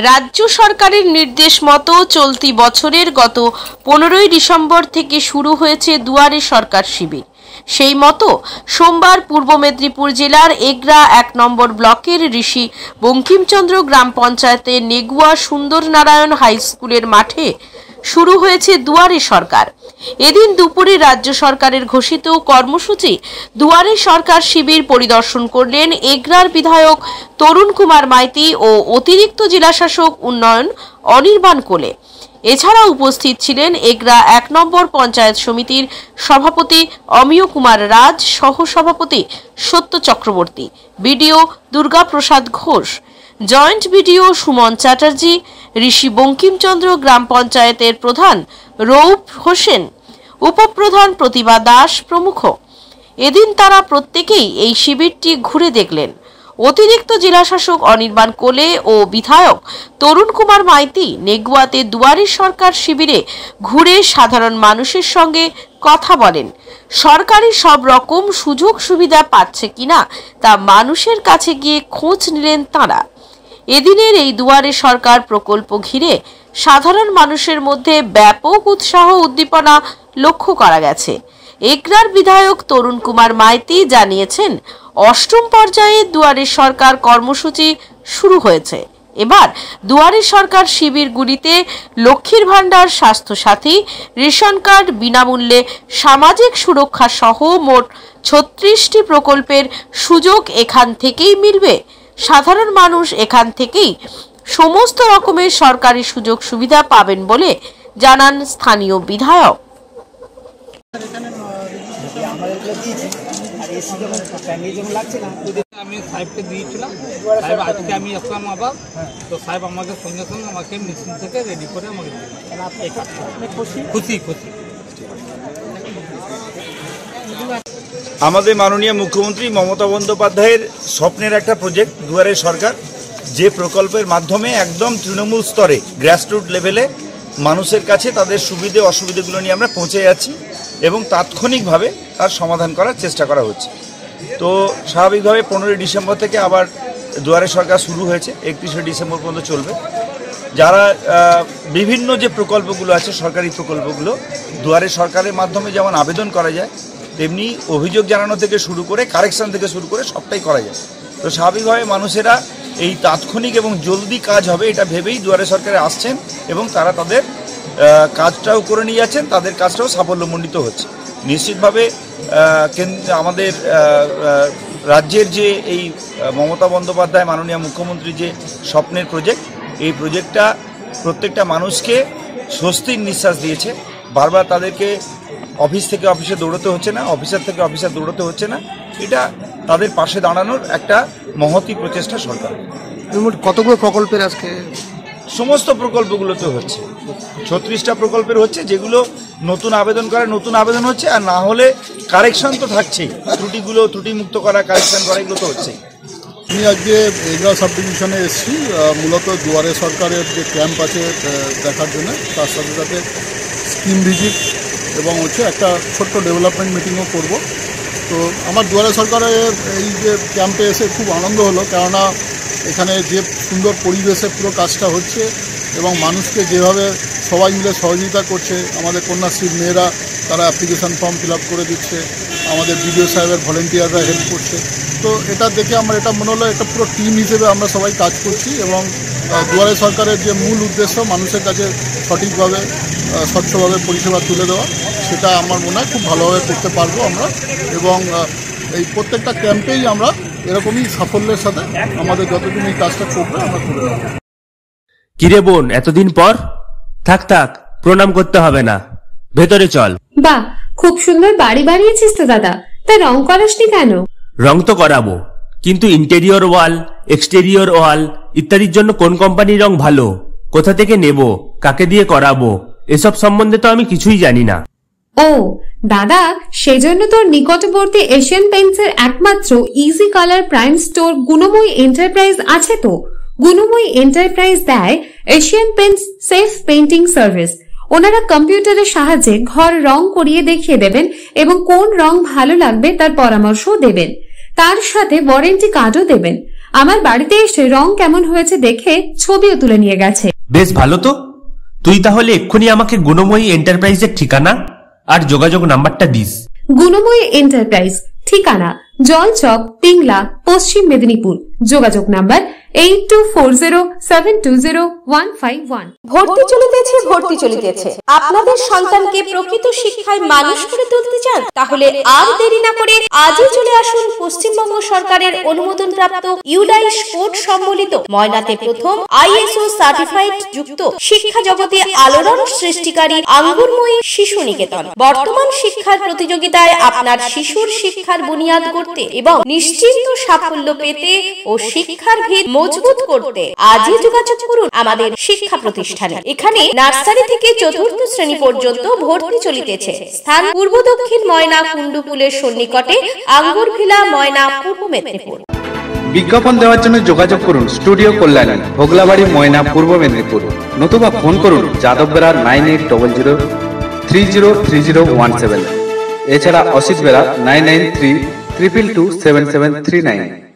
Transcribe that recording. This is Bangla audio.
রাজ্য সরকারের নির্দেশ মতো চলতি বছরের গত 15ই ডিসেম্বর থেকে শুরু হয়েছে দুয়ারে সরকার শিবির। সেই মতো সোমবার পূর্ব মেদিনীপুর জেলার এগরা 1 নম্বর ব্লকের ঋষি বঙ্কিমচন্দ্র গ্রাম পঞ্চায়েতের নেগুয়া সুন্দর নারায়ণ হাই স্কুলের মাঠে শুরু হয়েছে দুয়ারে সরকার। এদিন দুপুরে রাজ্য সরকারের ঘোষিত কর্মসূচি দুয়ারে সরকার শিবির পরিদর্শন করলেন এগরার বিধায়ক তরুণ কুমার মাইতি ও অতিরিক্ত জেলাশাসক উন্নয়ন অনির্বাণ কোলে। এছাড়া উপস্থিত ছিলেন এগরা 1 নম্বর পঞ্চায়েত সমিতির সভাপতি অমিয় কুমার রাজ, সহসভাপতি সত্য চক্রবর্তী, বিডিও দুর্গা প্রসাদ ঘোষ, জয়েন্ট বিডিও সুমন চ্যাটার্জি, ঋষি বঙ্কিমচন্দ্র গ্রাম পঞ্চায়েতের প্রধান রৌফ হোসেন, উপপ্রধান প্রতিভা দাস প্রমুখ। এদিন তারা প্রত্যেকেই এই শিবিরটি ঘুরে দেখলেন। অতিরিক্ত জেলাশাসক অনির্বাণ কোলে ও বিধায়ক তরুণ কুমার মাইতি নেগুয়াতে দুয়ারে সরকার শিবিরে ঘুরে সাধারণ মানুষের সঙ্গে কথা বলেন। সরকারি সব রকম সুযোগ সুবিধা পাচ্ছে কিনা তা মানুষের কাছে গিয়ে খোঁজ নিলেন তাঁরা। এদিনের এই দুয়ারে সরকার প্রকল্প ঘিরে সাধারণ মানুষের মধ্যে ব্যাপক উৎসাহ উদ্দীপনা লক্ষ্য করা গেছে। এগরার বিধায়ক তরুণ কুমার মাইতি জানিয়েছেন, 8ম পর্যায়ে দুয়ারে সরকার কর্মসূচি শুরু হয়েছে। এবার দুয়ারে সরকার শিবিরগুলিতে লক্ষ্মীর ভাণ্ডার, স্বাস্থ্যসাথী, রেশন কার্ড, বিনামূল্যে সামাজিক সুরক্ষা সহ মোট 36টি প্রকল্পের সুযোগ এখান থেকেই মিলবে। সাধারণ মানুষ এখান থেকেই সমস্ত রকমের সরকারি সুযোগ সুবিধা পাবেন বলে জানান স্থানীয় বিধায়ক। আমি সাহেবকে দিয়েছিলাম, সাহেব আজকে আমি আসলাম আবার, তো সাহেব আমাকে সঙ্গে সঙ্গে আমাকে মেশিন থেকে রেডি করে আমাকে খুশি। আমাদের মাননীয় মুখ্যমন্ত্রী মমতা বন্দ্যোপাধ্যায়ের স্বপ্নের একটা প্রজেক্ট দুয়ারে সরকার, যে প্রকল্পের মাধ্যমে একদম তৃণমূল স্তরে গ্রাসরুট লেভেলে মানুষের কাছে তাদের সুবিধে অসুবিধাগুলো নিয়ে আমরা পৌঁছে যাচ্ছি এবং তাৎক্ষণিকভাবে তার সমাধান করার চেষ্টা করা হচ্ছে। তো স্বাভাবিকভাবে 15ই ডিসেম্বর থেকে আবার দুয়ারে সরকার শুরু হয়েছে, 31শে ডিসেম্বর পর্যন্ত চলবে। যারা বিভিন্ন যে প্রকল্পগুলো আছে, সরকারি প্রকল্পগুলো দুয়ারে সরকারের মাধ্যমে যেমন আবেদন করা যায়, তেমনি অভিযোগ জানানো থেকে শুরু করে কারেকশন থেকে শুরু করে সবটাই করা যায়। তো স্বাভাবিকভাবে মানুষেরা এই তাৎক্ষণিক এবং জলদি কাজ হবে এটা ভেবেই দুয়ারে সরকারে আসছেন এবং তারা তাদের কাজটাও করে নিয়ে যাচ্ছেন, তাদের কাজটাও সাফল্যমণ্ডিত হচ্ছে। নিশ্চিতভাবে আমাদের রাজ্যের যে এই মমতা বন্দ্যোপাধ্যায় মাননীয় মুখ্যমন্ত্রী যে স্বপ্নের প্রজেক্ট, এই প্রজেক্টটা প্রত্যেকটা মানুষকে স্বস্তির নিঃশ্বাস দিয়েছে। বারবার তাদেরকে অফিস থেকে অফিসে দৌড়তে হচ্ছে না, অফিসার থেকে অফিসার দৌড়তে হচ্ছে না। এটা তাদের পাশে দাঁড়ানোর একটা মহতী প্রচেষ্টা সরকার। কতগুলো প্রকল্পের আজকে সমস্ত প্রকল্পগুলোতে হচ্ছে, 36টা প্রকল্পের হচ্ছে, যেগুলো নতুন আবেদন করে নতুন আবেদন হচ্ছে, আর না হলে কারেকশন তো থাকছেই, ত্রুটিমুক্ত করা, কারেকশন করা, এগুলো তো হচ্ছেই। আমি আজকে এগরা সাব ডিভিশনে এসেছি মূলত দুয়ারে সরকারের যে ক্যাম্প আছে দেখার জন্য, তার সাথে সাথে স্কিম ভিজিট এবং একটা ছোট্ট ডেভেলপমেন্ট মিটিংও করব। তো আমার দুয়ারে সরকারের এই যে ক্যাম্পে এসে খুব আনন্দ হলো, কেননা এখানে যে সুন্দর পরিবেশে পুরো কাজটা হচ্ছে এবং মানুষকে যেভাবে সবাই মিলে সহযোগিতা করছে, আমাদের কন্যাশ্রীর মেয়েরা তারা অ্যাপ্লিকেশান ফর্ম ফিল আপ করে দিচ্ছে, আমাদের বিডিও সাহেবের ভলেন্টিয়াররা হেল্প করছে। তো এটা দেখে আমার এটা মনে হলো একটা পুরো টিম হিসেবে আমরা সবাই কাজ করছি এবং দুয়ারে সরকারের যে মূল উদ্দেশ্য মানুষের কাছে সঠিকভাবে স্বচ্ছভাবে পরিষেবা তুলে দেওয়া, সেটা আমার মনে হয় খুব ভালোভাবে করতে পারবো আমরা। এবং এই প্রত্যেকটা ক্যাম্পেই আমরা এরকমই সাফল্যের সাথে আমাদের যতদিন এই কাজটা চলবে আমরা করে দেবো। কিরে বোন, এতদিন পর? থাক প্রণাম করতে হবে না, ভেতরে চল। বাহ, খুব সুন্দর বাড়ি বানিয়েছিস তো দাদা, তা রং করাসনি কেন? রং তো করাবো, কিন্তু ইন্টেরিয়র ওয়াল, এক্সটেরিয়র ওয়াল ইত্যাদির জন্য কোন কোম্পানির রং ভালো, কোথা থেকে নেব, কাকে দিয়ে করাবো, এসব সম্বন্ধে তো আমি কিছুই জানি না। ও দাদা, সেজন্য তোর নিকটবর্তী এশিয়ান পেইন্টসের একমাত্র easy colour prime store Gunamoyee enterprise আছে। তো গুণময়ী এন্টারপ্রাইজ দেয় Asian Paints safe painting service. ওনারা কম্পিউটারের সাহায্যে ঘর রং করিয়ে দেখিয়ে দেবেন এবং কোন রং ভালো লাগবে তার পরামর্শ দেবেন। তার সাথে ওয়ারেন্টি কার্ডও দেবেন। আমার বাড়িতে এসে রং কেমন হয়েছে দেখে ছবিও তুলে নিয়ে গেছে। বেশ ভালো তো। তুই তাহলে এক্ষুনি আমাকে গুণময়ী এন্টারপ্রাইজের ঠিকানা আর যোগাযোগ নাম্বারটা দিস। গুণময়ী এন্টারপ্রাইজ, ঠিকানা জলচক, পিংলা, পশ্চিম মেদিনীপুর। যোগাযোগ নাম্বার 8240720151। ভর্তি চলিতেছে। আপনাদের সন্তানকে প্রকৃত শিক্ষায় মানুষ করে তুলতে চান? তাহলে আর দেরি না করে আজই চলে আসুন পশ্চিমবঙ্গ সরকারের অনুমোদনপ্রাপ্ত ইউডাইস কোড সম্বলিত ময়নাতে প্রথম ISO সার্টিফাইড যুক্ত শিক্ষা জগতে আলোড়ন সৃষ্টিকারী আঙ্গুরময়ী শিশু নিকেতন। বর্তমান শিক্ষার প্রতিযোগিতায় আপনার শিশুর শিক্ষার বুনিয়াদ করতে এবং নিশ্চিন্ত সাফল্য পেতে ও শিক্ষার ভিত মজবুত করতে আজই যোগাযোগ করুন আমাদের শিক্ষা প্রতিষ্ঠানে। এখানে নার্সারি থেকে চতুর্থ শ্রেণী পর্যন্ত ভর্তি চলিতেছে। স্থান পূর্ব দক্ষিণ ময়না কুণ্ডুপুলের সন্নিকটে আঙ্গুর ভিলা, ময়না, পূর্ব মেদিনীপুর। বিজ্ঞাপন দেওয়ার জন্য যোগাযোগ করুন স্টুডিও কল্যাণী, ভোগলাবাড়ি, ময়না, পূর্ব মেদিনীপুর। নতুবা ফোন করুন যাদব বেড়া 9800303017। এছাড়া অসিত বেড়া 9932227739।